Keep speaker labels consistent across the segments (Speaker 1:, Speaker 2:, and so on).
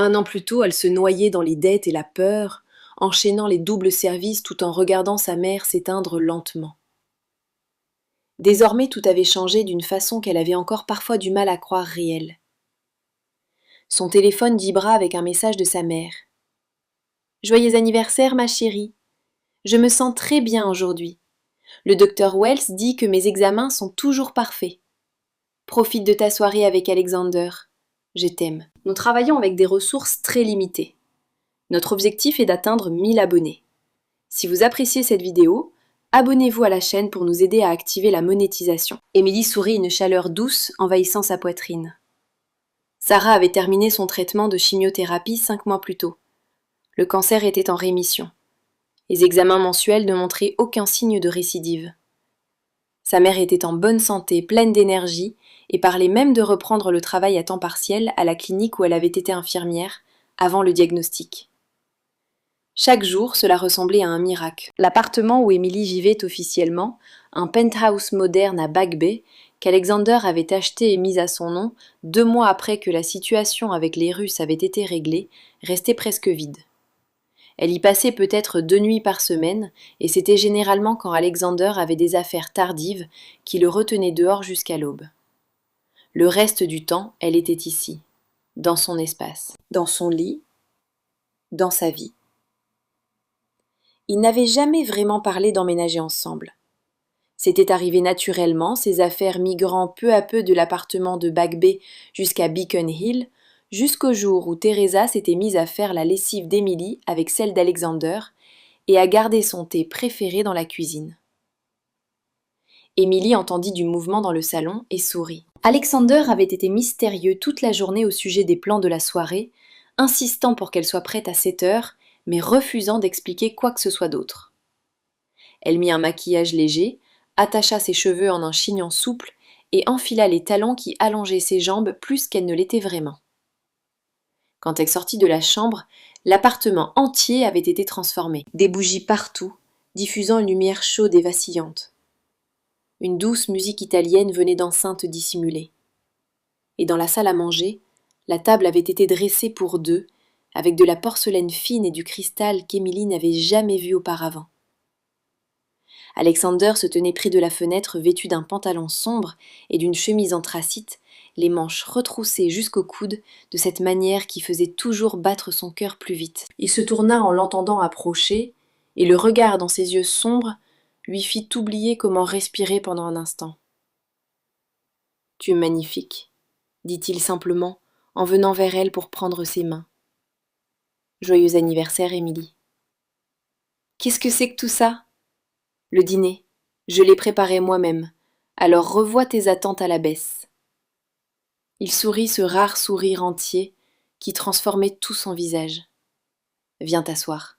Speaker 1: Un an plus tôt, elle se noyait dans les dettes et la peur, enchaînant les doubles services tout en regardant sa mère s'éteindre lentement. Désormais, tout avait changé d'une façon qu'elle avait encore parfois du mal à croire réelle. Son téléphone vibra avec un message de sa mère. « Joyeux anniversaire, ma chérie. Je me sens très bien aujourd'hui. Le docteur Wells dit que mes examens sont toujours parfaits. Profite de ta soirée avec Alexander. Je t'aime. » Nous travaillons avec des ressources très limitées. Notre objectif est d'atteindre 1000 abonnés. Si vous appréciez cette vidéo, abonnez-vous à la chaîne pour nous aider à activer la monétisation. Émilie sourit une chaleur douce envahissant sa poitrine. Sarah avait terminé son traitement de chimiothérapie 5 mois plus tôt. Le cancer était en rémission. Les examens mensuels ne montraient aucun signe de récidive. Sa mère était en bonne santé, pleine d'énergie, et parlait même de reprendre le travail à temps partiel à la clinique où elle avait été infirmière avant le diagnostic. Chaque jour, cela ressemblait à un miracle. L'appartement où Émilie vivait officiellement, un penthouse moderne à Back Bay, qu'Alexander avait acheté et mis à son nom 2 mois après que la situation avec les Russes avait été réglée, restait presque vide. Elle y passait peut-être 2 nuits par semaine, et c'était généralement quand Alexander avait des affaires tardives qui le retenaient dehors jusqu'à l'aube. Le reste du temps, elle était ici, dans son espace, dans son lit, dans sa vie. Ils n'avaient jamais vraiment parlé d'emménager ensemble. C'était arrivé naturellement, ses affaires migrant peu à peu de l'appartement de Back Bay jusqu'à Beacon Hill, jusqu'au jour où Teresa s'était mise à faire la lessive d'Emily avec celle d'Alexander et à garder son thé préféré dans la cuisine. Emily entendit du mouvement dans le salon et sourit. Alexander avait été mystérieux toute la journée au sujet des plans de la soirée, insistant pour qu'elle soit prête à 7 heures, mais refusant d'expliquer quoi que ce soit d'autre. Elle mit un maquillage léger, attacha ses cheveux en un chignon souple et enfila les talons qui allongeaient ses jambes plus qu'elle ne l'était vraiment. Quand elle sortit de la chambre, l'appartement entier avait été transformé. Des bougies partout, diffusant une lumière chaude et vacillante. Une douce musique italienne venait d'enceintes dissimulées. Et dans la salle à manger, la table avait été dressée pour 2, avec de la porcelaine fine et du cristal qu'Émilie n'avait jamais vu auparavant. Alexander se tenait près de la fenêtre vêtu d'un pantalon sombre et d'une chemise anthracite, les manches retroussées jusqu'au coude, de cette manière qui faisait toujours battre son cœur plus vite. Il se tourna en l'entendant approcher, et le regard dans ses yeux sombres lui fit oublier comment respirer pendant un instant. « Tu es magnifique », dit-il simplement, en venant vers elle pour prendre ses mains. « Joyeux anniversaire, Émilie. »« Qu'est-ce que c'est que tout ça ?»« Le dîner. Je l'ai préparé moi-même. Alors revois tes attentes à la baisse. » Il sourit ce rare sourire entier qui transformait tout son visage. « Viens t'asseoir. »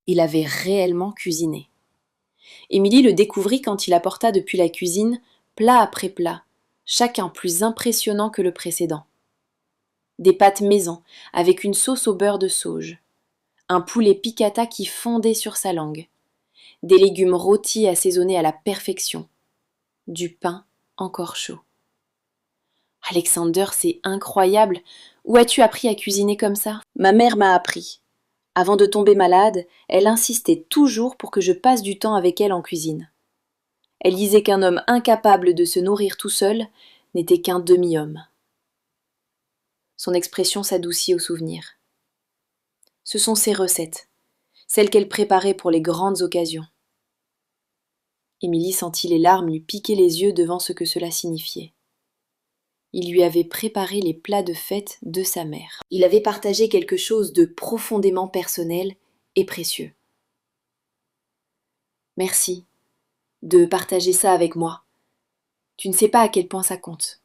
Speaker 1: Il avait réellement cuisiné. Émilie le découvrit quand il apporta depuis la cuisine, plat après plat, chacun plus impressionnant que le précédent. Des pâtes maison, avec une sauce au beurre de sauge. Un poulet piccata qui fondait sur sa langue. Des légumes rôtis assaisonnés à la perfection. Du pain encore chaud. « Alexander, c'est incroyable. Où as-tu appris à cuisiner comme ça ?»« Ma mère m'a appris. Avant de tomber malade, elle insistait toujours pour que je passe du temps avec elle en cuisine. Elle disait qu'un homme incapable de se nourrir tout seul n'était qu'un demi-homme. » Son expression s'adoucit au souvenir. Ce sont ses recettes, celles qu'elle préparait pour les grandes occasions. Émilie sentit les larmes lui piquer les yeux devant ce que cela signifiait. Il lui avait préparé les plats de fête de sa mère. Il avait partagé quelque chose de profondément personnel et précieux. « Merci de partager ça avec moi. Tu ne sais pas à quel point ça compte. »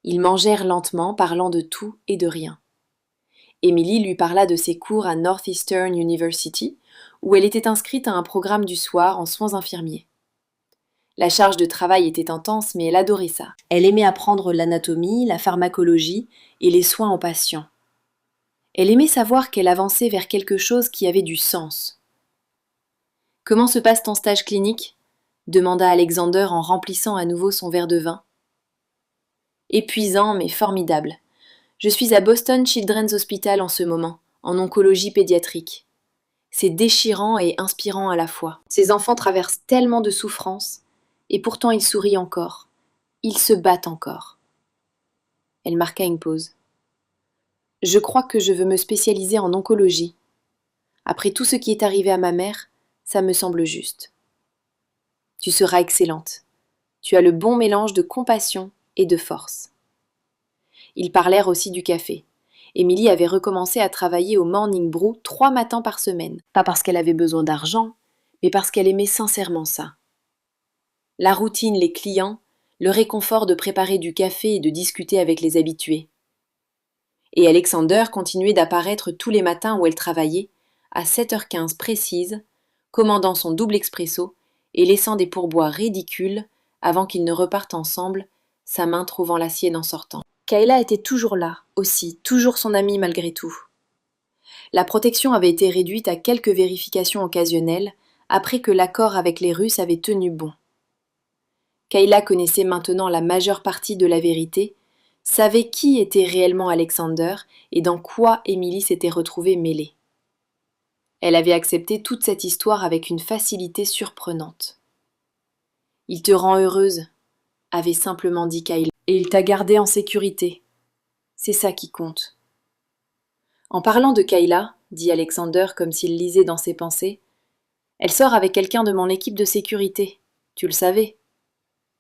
Speaker 1: Ils mangèrent lentement, parlant de tout et de rien. Émilie lui parla de ses cours à Northeastern University, où elle était inscrite à un programme du soir en soins infirmiers. La charge de travail était intense, mais elle adorait ça. Elle aimait apprendre l'anatomie, la pharmacologie et les soins aux patients. Elle aimait savoir qu'elle avançait vers quelque chose qui avait du sens. « Comment se passe ton stage clinique ?» demanda Alexander en remplissant à nouveau son verre de vin. « Épuisant, mais formidable. Je suis à Boston Children's Hospital en ce moment, en oncologie pédiatrique. C'est déchirant et inspirant à la fois. Ces enfants traversent tellement de souffrances, et pourtant ils sourient encore. Ils se battent encore. Elle marqua une pause. Je crois que je veux me spécialiser en oncologie. Après tout ce qui est arrivé à ma mère, ça me semble juste. Tu seras excellente. Tu as le bon mélange de compassion et de force. Ils parlèrent aussi du café. Émilie avait recommencé à travailler au Morning Brew 3 matins par semaine. Pas parce qu'elle avait besoin d'argent, mais parce qu'elle aimait sincèrement ça. La routine, les clients, le réconfort de préparer du café et de discuter avec les habitués. Et Alexander continuait d'apparaître tous les matins où elle travaillait, à 7h15 précise, commandant son double expresso et laissant des pourboires ridicules avant qu'ils ne repartent ensemble, sa main trouvant la sienne en sortant. Kayla était toujours là, aussi, toujours son amie malgré tout. La protection avait été réduite à quelques vérifications occasionnelles après que l'accord avec les Russes avait tenu bon. Kayla connaissait maintenant la majeure partie de la vérité, savait qui était réellement Alexander et dans quoi Émilie s'était retrouvée mêlée. Elle avait accepté toute cette histoire avec une facilité surprenante. « Il te rend heureuse », avait simplement dit Kayla, « et il t'a gardée en sécurité. C'est ça qui compte. » En parlant de Kayla, dit Alexander comme s'il lisait dans ses pensées, « Elle sort avec quelqu'un de mon équipe de sécurité. Tu le savais ?»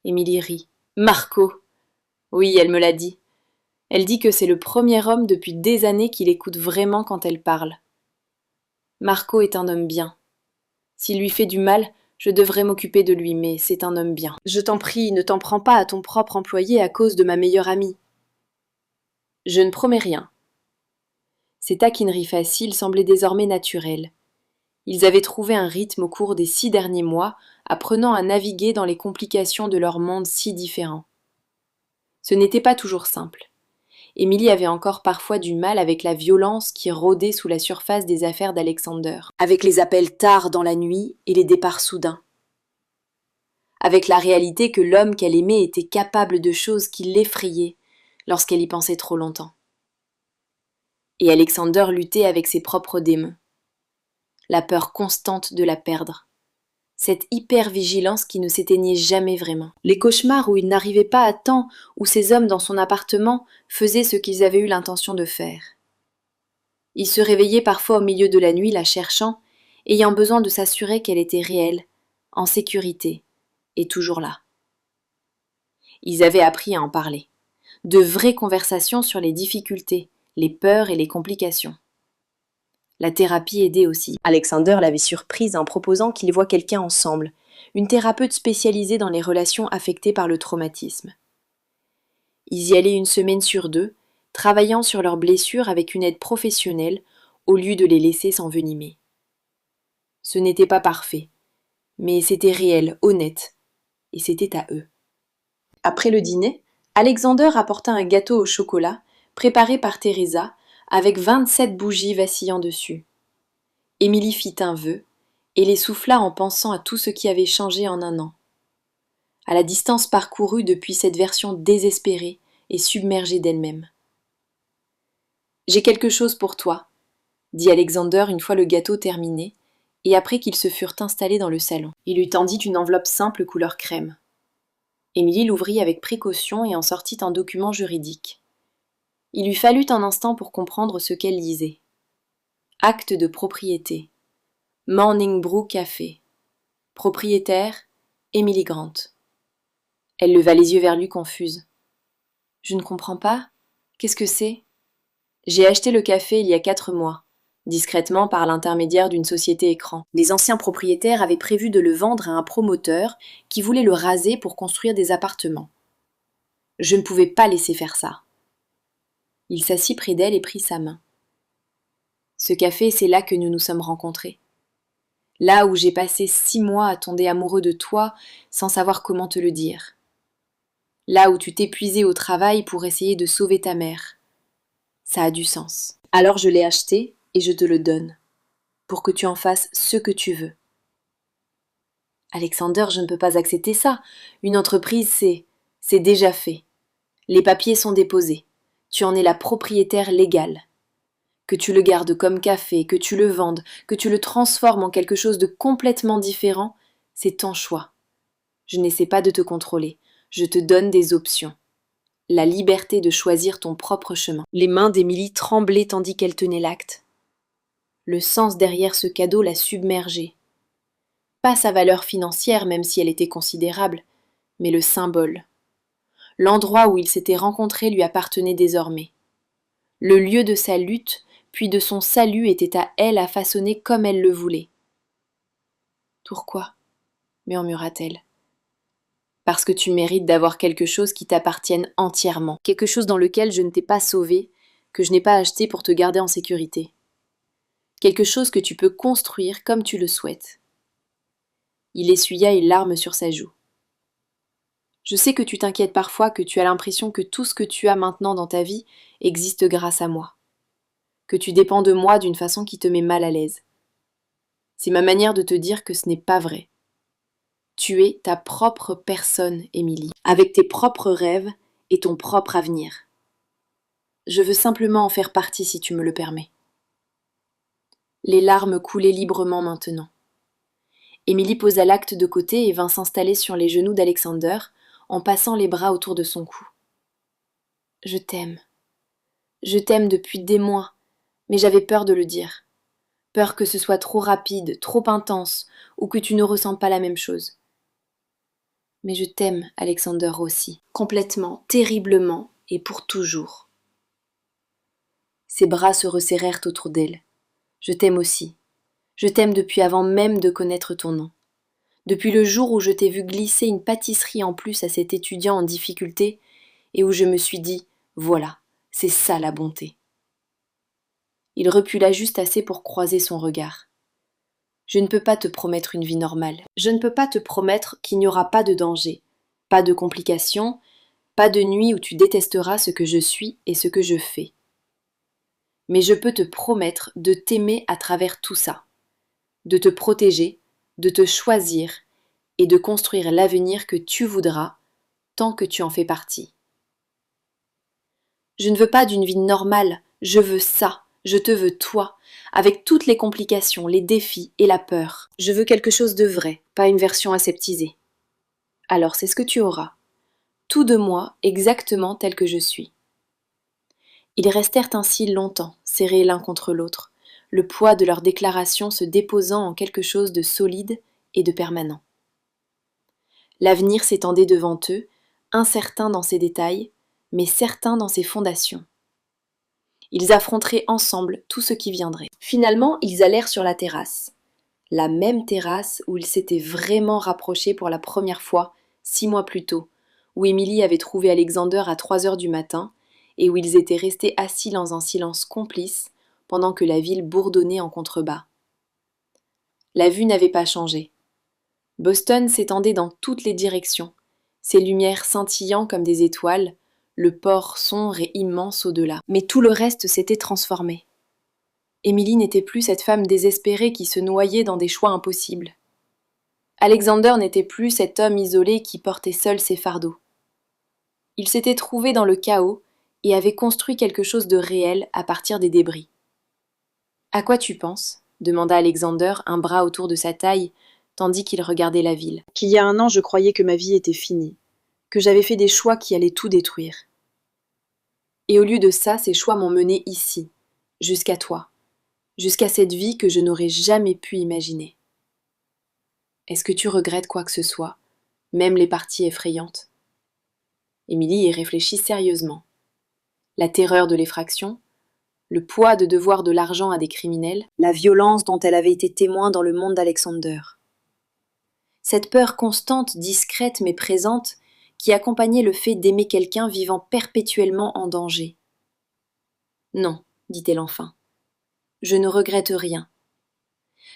Speaker 1: Émilie rit. « Marco !» Oui, elle me l'a dit. Elle dit que c'est le premier homme depuis des années qui l'écoute vraiment quand elle parle. Marco est un homme bien. S'il lui fait du mal, je devrais m'occuper de lui, mais c'est un homme bien. Je t'en prie, ne t'en prends pas à ton propre employé à cause de ma meilleure amie. Je ne promets rien. Ces taquineries faciles semblaient désormais naturelles. Ils avaient trouvé un rythme au cours des 6 derniers mois, apprenant à naviguer dans les complications de leur monde si différent. Ce n'était pas toujours simple. Émilie avait encore parfois du mal avec la violence qui rôdait sous la surface des affaires d'Alexander, avec les appels tard dans la nuit et les départs soudains. Avec la réalité que l'homme qu'elle aimait était capable de choses qui l'effrayaient lorsqu'elle y pensait trop longtemps. Et Alexander luttait avec ses propres démons. La peur constante de la perdre. Cette hyper-vigilance qui ne s'éteignait jamais vraiment. Les cauchemars où il n'arrivait pas à temps, où ces hommes dans son appartement faisaient ce qu'ils avaient eu l'intention de faire. Il se réveillait parfois au milieu de la nuit la cherchant, ayant besoin de s'assurer qu'elle était réelle, en sécurité, et toujours là. Ils avaient appris à en parler. De vraies conversations sur les difficultés, les peurs et les complications. La thérapie aidait aussi. Alexander l'avait surprise en proposant qu'ils voient quelqu'un ensemble, une thérapeute spécialisée dans les relations affectées par le traumatisme. Ils y allaient 1 semaine sur 2, travaillant sur leurs blessures avec une aide professionnelle au lieu de les laisser s'envenimer. Ce n'était pas parfait, mais c'était réel, honnête, et c'était à eux. Après le dîner, Alexander apporta un gâteau au chocolat, préparé par Teresa, avec 27 bougies vacillant dessus. Émilie fit un vœu, et les souffla en pensant à tout ce qui avait changé en 1 an. À la distance parcourue depuis cette version désespérée et submergée d'elle-même. « J'ai quelque chose pour toi », dit Alexander une fois le gâteau terminé, et après qu'ils se furent installés dans le salon. Il lui tendit une enveloppe simple couleur crème. Émilie l'ouvrit avec précaution et en sortit un document juridique. Il lui fallut un instant pour comprendre ce qu'elle lisait. Acte de propriété. Morning Brew Café. Propriétaire, Emily Grant. Elle leva les yeux vers lui confuse. « Je ne comprends pas. Qu'est-ce que c'est ?»« J'ai acheté le café il y a 4 mois, discrètement par l'intermédiaire d'une société écran. Les anciens propriétaires avaient prévu de le vendre à un promoteur qui voulait le raser pour construire des appartements. Je ne pouvais pas laisser faire ça. » Il s'assit près d'elle et prit sa main. « Ce café, c'est là que nous nous sommes rencontrés. Là où j'ai passé 6 mois à tomber amoureux de toi sans savoir comment te le dire. Là où tu t'épuisais au travail pour essayer de sauver ta mère. Ça a du sens. Alors je l'ai acheté et je te le donne, pour que tu en fasses ce que tu veux. » Alexander, je ne peux pas accepter ça. Une entreprise, c'est déjà fait. Les papiers sont déposés. tu en es la propriétaire légale. Que tu le gardes comme café, que tu le vendes, que tu le transformes en quelque chose de complètement différent, c'est ton choix. Je n'essaie pas de te contrôler, je te donne des options. La liberté de choisir ton propre chemin. Les mains d'Émilie tremblaient tandis qu'elle tenait l'acte. Le sens derrière ce cadeau la submergeait. Pas sa valeur financière, même si elle était considérable, mais le symbole. L'endroit où ils s'étaient rencontrés lui appartenait désormais. Le lieu de sa lutte, puis de son salut était à elle à façonner comme elle le voulait. Pourquoi ? murmura-t-elle. Parce que tu mérites d'avoir quelque chose qui t'appartienne entièrement, quelque chose dans lequel je ne t'ai pas sauvé, que je n'ai pas acheté pour te garder en sécurité. Quelque chose que tu peux construire comme tu le souhaites. Il essuya une larme sur sa joue. Je sais que tu t'inquiètes parfois, que tu as l'impression que tout ce que tu as maintenant dans ta vie existe grâce à moi. Que tu dépends de moi d'une façon qui te met mal à l'aise. C'est ma manière de te dire que ce n'est pas vrai. Tu es ta propre personne, Émilie, avec tes propres rêves et ton propre avenir. Je veux simplement en faire partie si tu me le permets. Les larmes coulaient librement maintenant. Émilie posa l'acte de côté et vint s'installer sur les genoux d'Alexander en passant les bras autour de son cou. Je t'aime. Je t'aime depuis des mois, mais j'avais peur de le dire. Peur que ce soit trop rapide, trop intense, ou que tu ne ressentes pas la même chose. Mais je t'aime, Alexander aussi, complètement, terriblement, et pour toujours. Ses bras se resserrèrent autour d'elle. Je t'aime aussi. Je t'aime depuis avant même de connaître ton nom. Depuis le jour où je t'ai vu glisser une pâtisserie en plus à cet étudiant en difficulté, et où je me suis dit, voilà, c'est ça la bonté. Il recula juste assez pour croiser son regard. Je ne peux pas te promettre une vie normale. Je ne peux pas te promettre qu'il n'y aura pas de danger, pas de complications, pas de nuit où tu détesteras ce que je suis et ce que je fais. Mais je peux te promettre de t'aimer à travers tout ça, de te protéger, de te choisir et de construire l'avenir que tu voudras, tant que tu en fais partie. Je ne veux pas d'une vie normale, je veux ça, je te veux toi, avec toutes les complications, les défis et la peur. Je veux quelque chose de vrai, pas une version aseptisée. Alors c'est ce que tu auras. Tout de moi, exactement tel que je suis. Ils restèrent ainsi longtemps, serrés l'un contre l'autre, le poids de leurs déclarations se déposant en quelque chose de solide et de permanent. L'avenir s'étendait devant eux, incertain dans ses détails, mais certain dans ses fondations. Ils affronteraient ensemble tout ce qui viendrait. Finalement, ils allèrent sur la terrasse. La même terrasse où ils s'étaient vraiment rapprochés pour la première fois, 6 mois plus tôt, où Émilie avait trouvé Alexander à 3 heures du matin, et où ils étaient restés assis dans un silence complice, pendant que la ville bourdonnait en contrebas. La vue n'avait pas changé. Boston s'étendait dans toutes les directions, ses lumières scintillant comme des étoiles, le port sombre et immense au-delà. Mais tout le reste s'était transformé. Émilie n'était plus cette femme désespérée qui se noyait dans des choix impossibles. Alexander n'était plus cet homme isolé qui portait seul ses fardeaux. Il s'était trouvé dans le chaos et avait construit quelque chose de réel à partir des débris. « À quoi tu penses ?» demanda Alexander, un bras autour de sa taille, tandis qu'il regardait la ville. « Qu'il y a un an, je croyais que ma vie était finie, que j'avais fait des choix qui allaient tout détruire. Et au lieu de ça, ces choix m'ont mené ici, jusqu'à toi, jusqu'à cette vie que je n'aurais jamais pu imaginer. Est-ce que tu regrettes quoi que ce soit, même les parties effrayantes ?» Émilie y réfléchit sérieusement. La terreur de l'effraction, le poids de devoir de l'argent à des criminels, la violence dont elle avait été témoin dans le monde d'Alexander. Cette peur constante, discrète mais présente, qui accompagnait le fait d'aimer quelqu'un vivant perpétuellement en danger. « Non, dit-elle enfin, je ne regrette rien.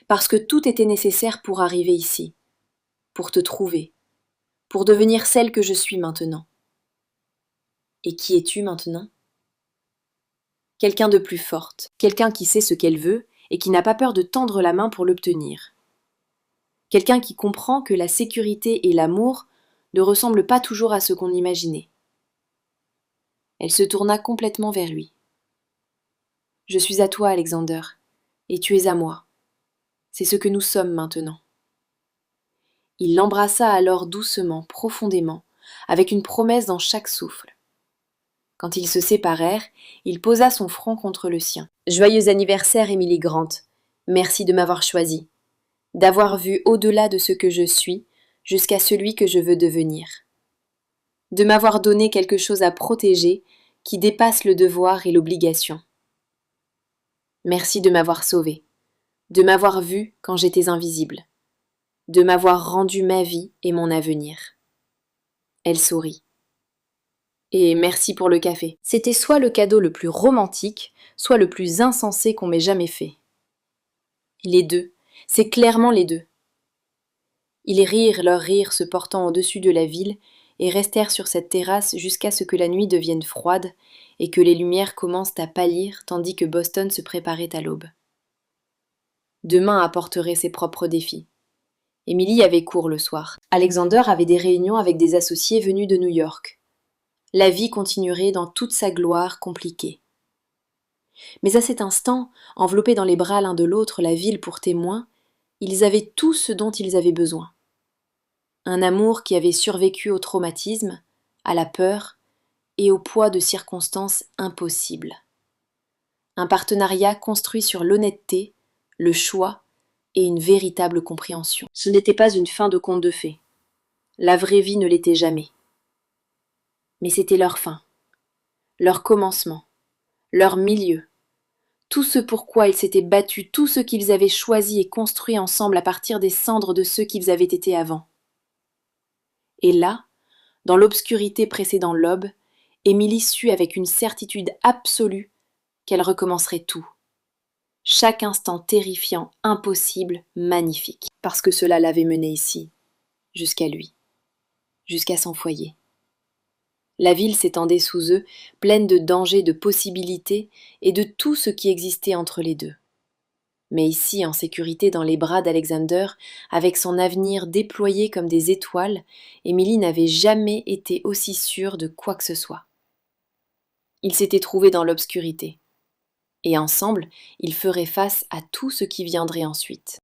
Speaker 1: Parce que tout était nécessaire pour arriver ici, pour te trouver, pour devenir celle que je suis maintenant. Et qui es-tu maintenant ? Quelqu'un de plus forte, quelqu'un qui sait ce qu'elle veut et qui n'a pas peur de tendre la main pour l'obtenir. Quelqu'un qui comprend que la sécurité et l'amour ne ressemblent pas toujours à ce qu'on imaginait. Elle se tourna complètement vers lui. « Je suis à toi, Alexander, et tu es à moi. C'est ce que nous sommes maintenant. » Il l'embrassa alors doucement, profondément, avec une promesse dans chaque souffle. Quand ils se séparèrent, il posa son front contre le sien. « Joyeux anniversaire, Emily Grant. Merci de m'avoir choisi, d'avoir vu au-delà de ce que je suis jusqu'à celui que je veux devenir. De m'avoir donné quelque chose à protéger qui dépasse le devoir et l'obligation. Merci de m'avoir sauvé, de m'avoir vu quand j'étais invisible, de m'avoir rendu ma vie et mon avenir. » Elle sourit. « Et merci pour le café. C'était soit le cadeau le plus romantique, soit le plus insensé qu'on m'ait jamais fait. » Les deux, c'est clairement les deux. Ils rirent leur rire se portant au-dessus de la ville et restèrent sur cette terrasse jusqu'à ce que la nuit devienne froide et que les lumières commencent à pâlir tandis que Boston se préparait à l'aube. Demain apporterait ses propres défis. Emily avait cours le soir. Alexander avait des réunions avec des associés venus de New York. La vie continuerait dans toute sa gloire compliquée. Mais à cet instant, enveloppés dans les bras l'un de l'autre, la ville pour témoin, ils avaient tout ce dont ils avaient besoin. Un amour qui avait survécu au traumatisme, à la peur et au poids de circonstances impossibles. Un partenariat construit sur l'honnêteté, le choix et une véritable compréhension. Ce n'était pas une fin de conte de fées. La vraie vie ne l'était jamais. Mais c'était leur fin, leur commencement, leur milieu, tout ce pourquoi ils s'étaient battus, tout ce qu'ils avaient choisi et construit ensemble à partir des cendres de ceux qu'ils avaient été avant. Et là, dans l'obscurité précédant l'aube, Émilie sut avec une certitude absolue qu'elle recommencerait tout. Chaque instant terrifiant, impossible, magnifique. Parce que cela l'avait menée ici, jusqu'à lui, jusqu'à son foyer. La ville s'étendait sous eux, pleine de dangers, de possibilités et de tout ce qui existait entre les deux. Mais ici, en sécurité dans les bras d'Alexander, avec son avenir déployé comme des étoiles, Émilie n'avait jamais été aussi sûre de quoi que ce soit. Ils s'étaient trouvés dans l'obscurité. Et ensemble, ils feraient face à tout ce qui viendrait ensuite.